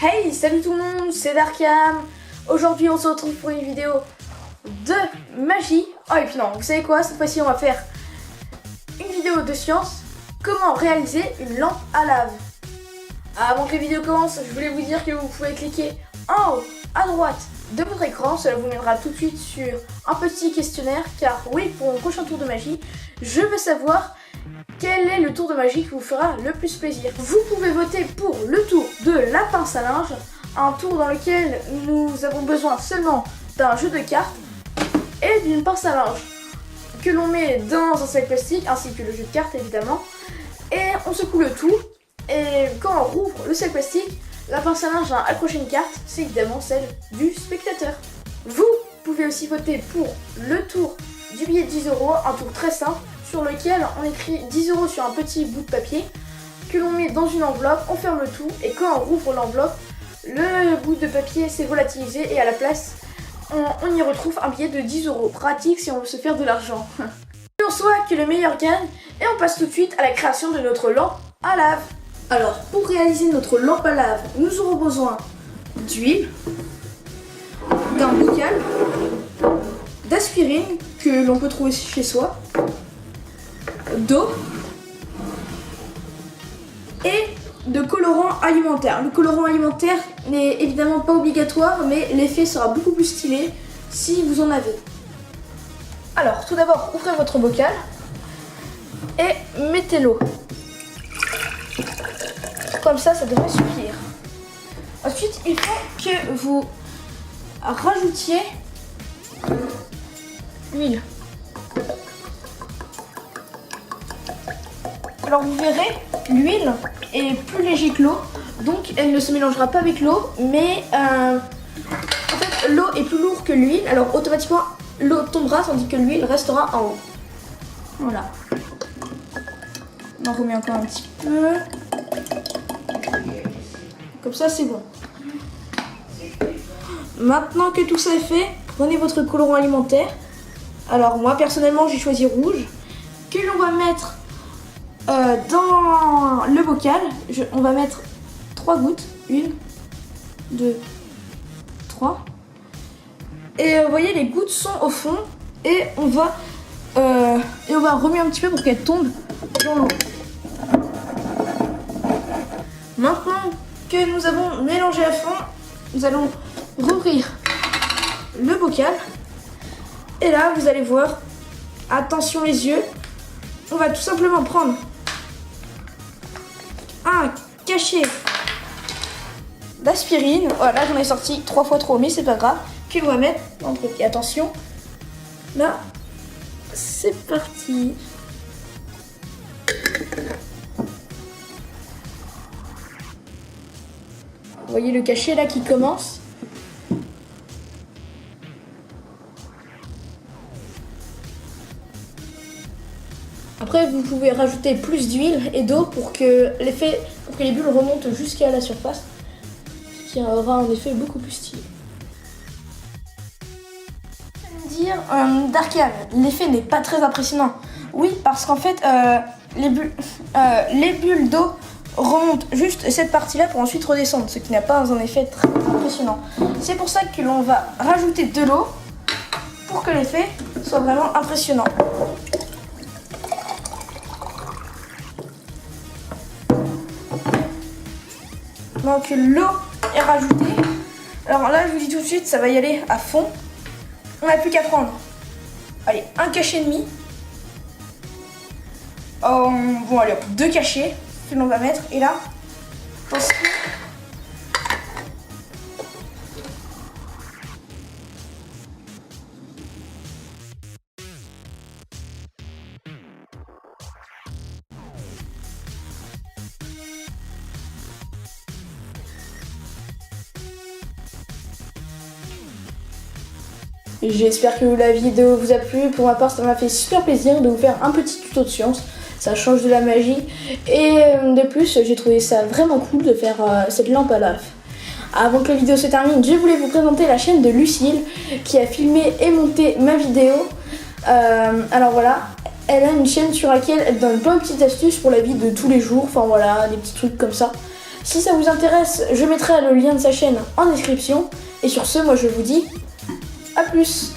Hey, salut tout le monde, c'est Darkam. Aujourd'hui on se retrouve pour une vidéo de magie. Oh et puis non, vous savez quoi, cette fois-ci on va faire une vidéo de science. Comment réaliser une lampe à lave. Avant que la vidéo commence, je voulais vous dire que vous pouvez cliquer en haut à droite de votre écran. Cela vous mènera tout de suite sur un petit questionnaire. Car oui, pour mon prochain tour de magie, je veux savoir quel est le tour de magie qui vous fera le plus plaisir. Vous pouvez voter pour le tour de la pince à linge, un tour dans lequel nous avons besoin seulement d'un jeu de cartes et d'une pince à linge que l'on met dans un sac plastique, ainsi que le jeu de cartes évidemment, et on secoue le tout, et quand on rouvre le sac plastique, la pince à linge a accroché une carte, c'est évidemment celle du spectateur. Vous pouvez aussi voter pour le tour du billet de 10 €, un tour très simple, sur lequel on écrit 10 € sur un petit bout de papier que l'on met dans une enveloppe, on ferme le tout et quand on rouvre l'enveloppe, le bout de papier s'est volatilisé et à la place, on y retrouve un billet de 10 €. Pratique si on veut se faire de l'argent. On soit que le meilleur gagne et on passe tout de suite à la création de notre lampe à lave. Alors pour réaliser notre lampe à lave, nous aurons besoin d'huile, d'un bocal, d'aspirine que l'on peut trouver chez soi, d'eau et de colorant alimentaire. Le colorant alimentaire n'est évidemment pas obligatoire, mais l'effet sera beaucoup plus stylé si vous en avez. Alors tout d'abord, ouvrez votre bocal et mettez l'eau. Comme ça devrait suffire. Ensuite, il faut que vous rajoutiez l'huile. Alors vous verrez, l'huile est plus léger que l'eau, donc elle ne se mélangera pas avec l'eau, mais en fait l'eau est plus lourde que l'huile, alors automatiquement l'eau tombera tandis que l'huile restera en haut. Voilà. On en remet encore un petit peu. Comme ça c'est bon. Maintenant que tout ça est fait, prenez votre colorant alimentaire. Alors moi personnellement j'ai choisi rouge, que l'on va mettre dans le bocal. On va mettre 3 gouttes, 1, 2, 3. Et vous voyez, les gouttes sont au fond et on va remuer un petit peu pour qu'elles tombent dans l'eau. Maintenant que nous avons mélangé à fond, nous allons rouvrir le bocal. Et là, vous allez voir, attention les yeux, on va tout simplement prendre un cachet d'aspirine. Voilà, j'en ai sorti 3 fois trop, mais c'est pas grave. Puis on va mettre dans le truc. Et attention, là, c'est parti. Vous voyez le cachet là qui commence. Après, vous pouvez rajouter plus d'huile et d'eau pour que les bulles remontent jusqu'à la surface, ce qui aura un effet beaucoup plus stylé. Vous allez me dire, Darkam, l'effet n'est pas très impressionnant. Oui, parce qu'en fait, les bulles d'eau remontent juste cette partie-là pour ensuite redescendre, ce qui n'a pas un effet très impressionnant. C'est pour ça que l'on va rajouter de l'eau pour que l'effet soit vraiment impressionnant. Donc l'eau est rajoutée. Alors là je vous dis tout de suite, ça va y aller à fond. On n'a plus qu'à prendre, allez, un cachet et demi. Bon allez, 2 cachets que l'on va mettre. Et là, je pense que j'espère que la vidéo vous a plu. Pour ma part, ça m'a fait super plaisir de vous faire un petit tuto de science. Ça change de la magie. Et de plus, j'ai trouvé ça vraiment cool de faire cette lampe à lave. Avant que la vidéo se termine, je voulais vous présenter la chaîne de Lucille qui a filmé et monté ma vidéo. Alors voilà, elle a une chaîne sur laquelle elle donne plein de petites astuces pour la vie de tous les jours. Enfin voilà, des petits trucs comme ça. Si ça vous intéresse, je mettrai le lien de sa chaîne en description. Et sur ce, moi je vous dis à plus.